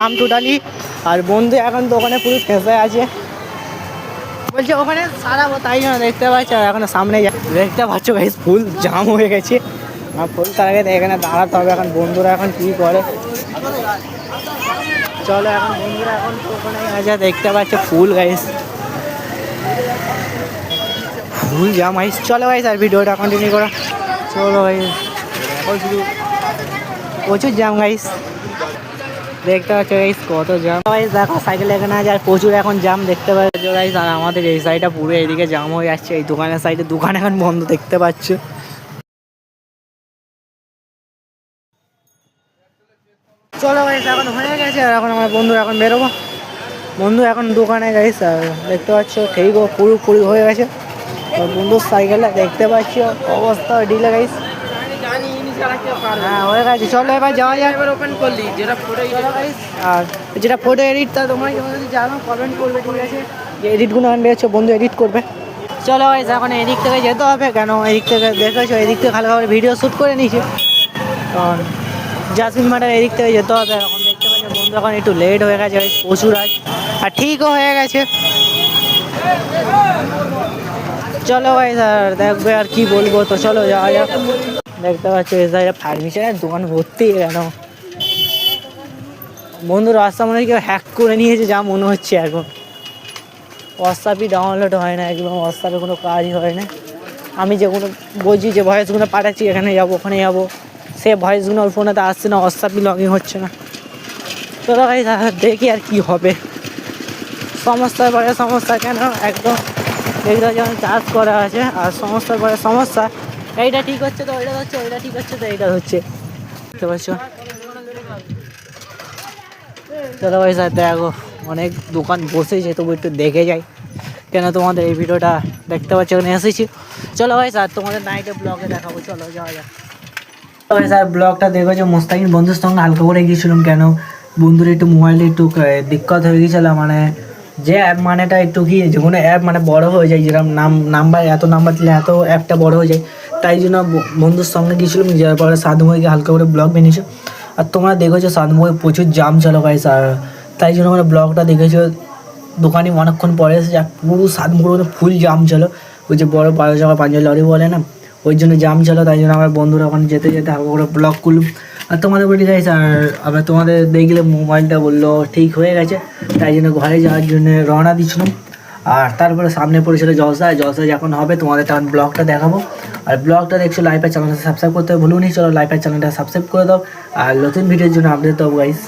আম totally. আর বন্ধু এখন তো ওখানে পুরো ফেঁসে আছে, বলছে ওখানে সারাবো, তাই জন্য দেখতে পাচ্ছি। আর এখন সামনে দেখতে পাচ্ছ গাইস ফুল জাম হয়ে গেছে। আর ফুল তার আগে এখানে দাঁড়াতে হবে। এখন বন্ধুরা এখন কী করে, চলো এখন বন্ধুরা এখন তো ওখানে আছে, দেখতে পাচ্ছ ফুল গাইস, ফুল জাম গাইস। চলো গাইস আর ভিডিওটা কন্টিনিউ করা, চলো গাইস। এখন শুধু প্রচুর জাম গাইস, দেখতে পাচ্ছ গাইস কত জাম গাইস। দেখো সাইকেল এখানে আছে আর প্রচুর এখন জাম দেখতে পাচ্ছ গাইস। আর আমাদের এই সাইডটা পুরো এইদিকে জাম হয়ে যাচ্ছে। এই দোকানের সাইডে দোকান এখন বন্ধ দেখতে পাচ্ছ। চলো গাইস এখন হয়ে গেছে। আর এখন আমার বন্ধু এখন বেরোবো, বন্ধু এখন দোকানে গাইস। আর দেখতে পাচ্ছ ঠিক পুরোপুরি হয়ে গেছে। আর বন্ধুর সাইকেলটা দেখতে পাচ্ছ অবস্থা ডিলে গাইস। হ্যাঁ হয়ে গেছে, চলো এবার যাওয়া যায়। এবার ওপেন করলি যেটা ফটো গাইস, আর যেটা ফটো এডিটটা তোমরা যদি জানো কমেন্ট করবে, ঠিক আছে? যে এডিটগুলো আনবে হচ্ছে বন্ধু এডিট করবে। চলো গাইস এখন এদিক থেকে যেতে হবে, কেন এদিক থেকে দেখেছো এদিক থেকে ভালোভাবে ভিডিও শ্যুট করে নিয়েছি। কারণ জাসমিন মাঠের এদিক থেকে যেতে হবে। এখন দেখতে পাচ্ছি বন্ধু এখন একটু লেট হয়ে গেছে প্রচুর আজ, আর ঠিকও হয়ে গেছে। চলো গাইস আর দেখবে আর কি বলবো, তো চলো যাওয়া যাক। দেখতে পাচ্ছ এই সাইডে ফার্নিচারের দোকান ভর্তি, কেন বন্ধু রাস্তা মনে হয় কেউ হ্যাক করে নিয়েছে যা মনে হচ্ছে। এখন হোয়াটসঅ্যাপই ডাউনলোড হয় না, একদম হোয়াটসঅ্যাপে কোনো কাজই হয় না। আমি যেগুলো বলছি যে ভয়েসগুলো পাঠাচ্ছি এখানে যাবো ওখানে যাবো, সে ভয়েসগুলো ওর ফোনেতে আসছে না, হোয়াটসঅ্যাপই লগ ইন হচ্ছে না। তো গাইস দেখি আর কি হবে, সমস্যার পরে সমস্যা। কেন একদম দেখতে যেমন চার্জ করা আছে, আর সমস্যার পরে সমস্যা। এইটা ঠিক হচ্ছে তো ওইটা হচ্ছে, ওইটা ঠিক হচ্ছে তো এইটা হচ্ছে, বুঝতে পারছো? চলো ভাই স্যার দেখো অনেক দোকান বসেছে, তবু একটু দেখে যাই। কেন তোমাদের এই ভিডিওটা দেখতে পাচ্ছ ওখানে এসেছি। চলো ভাই স্যার তোমাদের নাইটে ব্লগে দেখাবো, চলো যাওয়া যাক। ভাই স্যার ব্লগটা দেখেছো মোস্তাকিন বন্ধুর সঙ্গে হালকা করে গিয়েছিলাম। কেন বন্ধুর একটু মোবাইলে একটু দিক্কত হয়ে গিয়েছিল, মানে যে অ্যাপ মানেটা একটু কি যে কোনো অ্যাপ মানে বড় হয়ে যায়, যেরকম নাম্বার এত নাম্বার দিলে এত অ্যাপটা বড় হয়ে যায়। তাই জন্য বন্ধুর সঙ্গে গিয়েছিলাম, যার পরে সাধুময়কে হালকা করে ব্লগ বানিয়েছো। আর তোমরা দেখেছো সাধুময় প্রচুর জাম চলো গাইস, আর তাই জন্য আমরা ব্লগটা দেখেছো। দোকানে অনেকক্ষণ পরে এসেছে আর পুরো সাধুময় ফুল জাম চলো, ওই যে বড় 12 চাকা পাঞ্জাবি লরি বলে না, ওই জন্য জাম চলো। তাই জন্য আমার বন্ধুরা ওখানে যেতে যেতে হালকা করে ব্লগ করলাম। আর তোমাদের বলি গাইস, আর আবার তোমাদের দেখলে মোবাইলটা বললো ঠিক হয়ে গেছে, তাই জন্য ঘরে যাওয়ার জন্য রওনা দিচ্ছিলাম। আর তারপরে সামনে পড়েছিল জলসা যখন হবে তোমাদের তখন ব্লগটা দেখাবো। আর ব্লগটা দেখছো লাইফের চ্যানেলটা সাবস্ক্রাইব করতে ভুলুনি, চলো লাইফের চ্যানেলটা সাবস্ক্রাইব করে দাও। আর নতুন ভিডিওর জন্য আপডেট দাও গাইস।